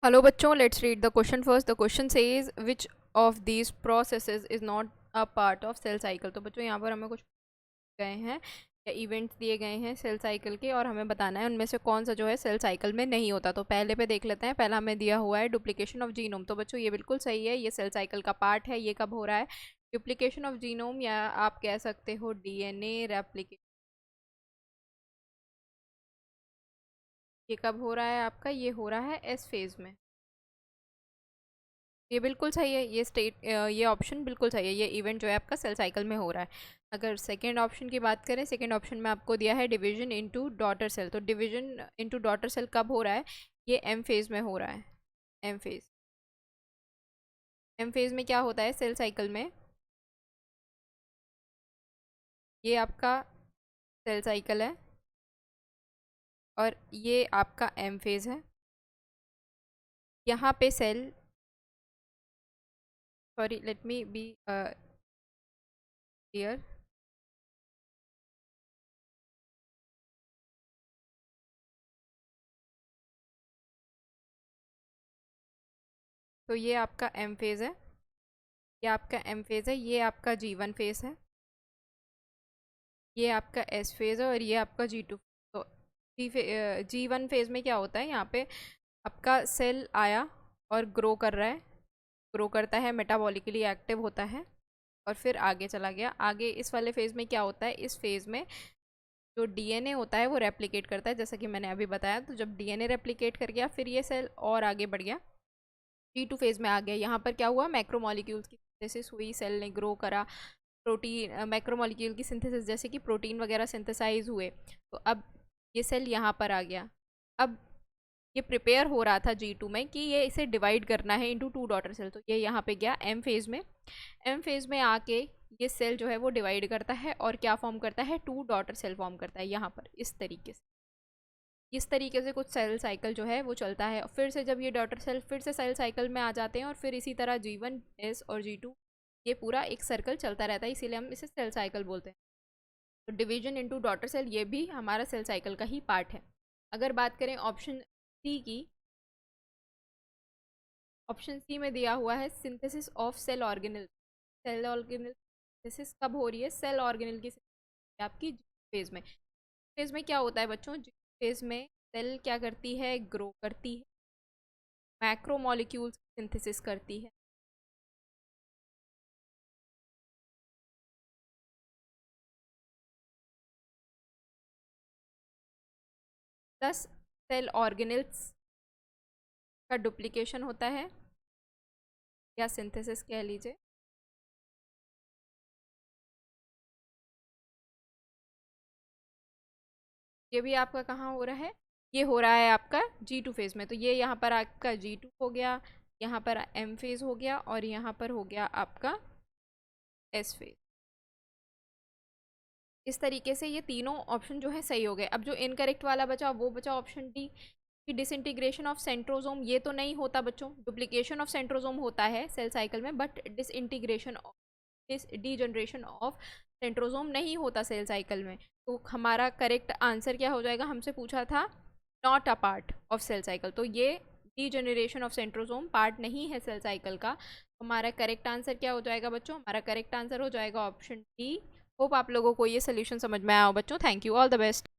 Hello बच्चों, let's read the question first. The question says which of these processes is not a part of cell cycle. तो बच्चों यहाँ पर हमें कुछ गए हैं या इवेंट्स दिए गए हैं सेल साइकिल के और हमें बताना है उनमें से कौन सा जो है सेल साइकिल में नहीं होता। तो पहले पे देख लेते हैं। पहला हमें दिया हुआ है डुप्लीकेशन ऑफ जीनोम। तो बच्चों ये बिल्कुल सही है, ये सेल साइकिल का पार्ट है। ये कब हो रहा है? डुप्लीकेशन ऑफ जीनोम, या आप कह सकते हो डीएनए रेप्लिकेशन। ये कब हो रहा है आपका? ये हो रहा है एस फेज में। ये बिल्कुल सही है, ये ऑप्शन बिल्कुल सही है। ये इवेंट जो है आपका सेल साइकिल में हो रहा है। अगर सेकेंड ऑप्शन की बात करें, सेकेंड ऑप्शन में आपको दिया है डिवीजन इनटू डॉटर सेल। तो डिवीजन इनटू डॉटर सेल कब हो रहा है? ये एम फेज में हो रहा है। एम फेज, एम फेज में क्या होता है सेल साइकिल में? ये आपका सेल साइकिल है और ये आपका एम फेज है। यहाँ पे cell, sorry let me be clear. तो ये आपका एम फेज है, ये आपका एम फेज है, ये आपका G1 फेज है, ये आपका एस फेज है और ये आपका G2। तो G1 फेज में क्या होता है? यहाँ पे आपका सेल आया और ग्रो कर रहा है, ग्रो करता है, मेटाबॉलिकली एक्टिव होता है और फिर आगे चला गया। आगे इस वाले फेज में क्या होता है? इस फेज में जो डीएनए होता है वो रेप्लिकेट करता है, जैसा कि मैंने अभी बताया। तो जब डीएनए रेप्लिकेट कर गया फिर ये सेल और आगे बढ़ गया, G2 फेज में आ गया। यहाँ पर क्या हुआ? मैक्रोमोलिक्यूल्स की सिंथेसिस हुई, सेल ने ग्रो करा, प्रोटीन मैक्रोमोलिक्यूल की सिंथेसिस जैसे कि प्रोटीन वगैरह सिंथेसाइज हुए। तो अब ये सेल यहाँ पर आ गया। अब ये प्रिपेयर हो रहा था G2 में कि ये इसे डिवाइड करना है इनटू टू डॉटर सेल। तो ये यहाँ पे गया एम फेज में। एम फेज में आके ये सेल जो है वो डिवाइड करता है और क्या फॉर्म करता है? टू डॉटर सेल फॉर्म करता है यहाँ पर। इस तरीके से कुछ सेल साइकिल जो है वो चलता है। फिर से जब ये डॉटर सेल फिर से सेल साइकिल में आ जाते हैं और फिर इसी तरह G1 S और G2 ये पूरा एक सर्कल चलता रहता है, इसीलिए हम इसे सेल साइकिल बोलते हैं। तो डिवीजन इनटू डॉटर सेल ये भी हमारा सेल साइकिल का ही पार्ट है। अगर बात करें ऑप्शन सी की, ऑप्शन सी में दिया हुआ है synthesis of cell organelle. Cell organelle synthesis कब हो रही है? सेल ऑर्गेनल की आपकी फेज में। फेज में क्या होता है बच्चों? फेज में सेल क्या करती है? ग्रो करती है, मैक्रोमोलिक्यूल्स सिंथेसिस करती है। प्लस सेल ऑर्गेनल्स का डुप्लीकेशन होता है या सिंथेसिस कह लीजिए। ये भी आपका कहाँ हो रहा है? ये हो रहा है आपका G2 फेज में। तो ये यहाँ पर आपका G2 हो गया, यहाँ पर M फेज हो गया और यहाँ पर हो गया आपका S फेज। इस तरीके से ये तीनों ऑप्शन जो है सही हो गए। अब जो इनकरेक्ट वाला बचा वो बचा ऑप्शन डी कि डिसइंटीग्रेशन ऑफ सेंट्रोसोम। ये तो नहीं होता बच्चों, डुप्लीकेशन ऑफ सेंट्रोसोम होता है सेल साइकिल में, बट डीजनरेशन ऑफ सेंट्रोसोम नहीं होता सेल साइकिल में। तो हमारा करेक्ट आंसर क्या हो जाएगा? हमसे पूछा था not a part of cell cycle, तो ये डीजनरेशन ऑफ सेंट्रोसोम पार्ट नहीं है सेल साइकिल का। हमारा करेक्ट आंसर क्या हो जाएगा बच्चों? हमारा करेक्ट आंसर हो जाएगा ऑप्शन डी। होप आप लोगों को ये सोल्यूशन समझ में आया हो बच्चों। Thank you, all the best.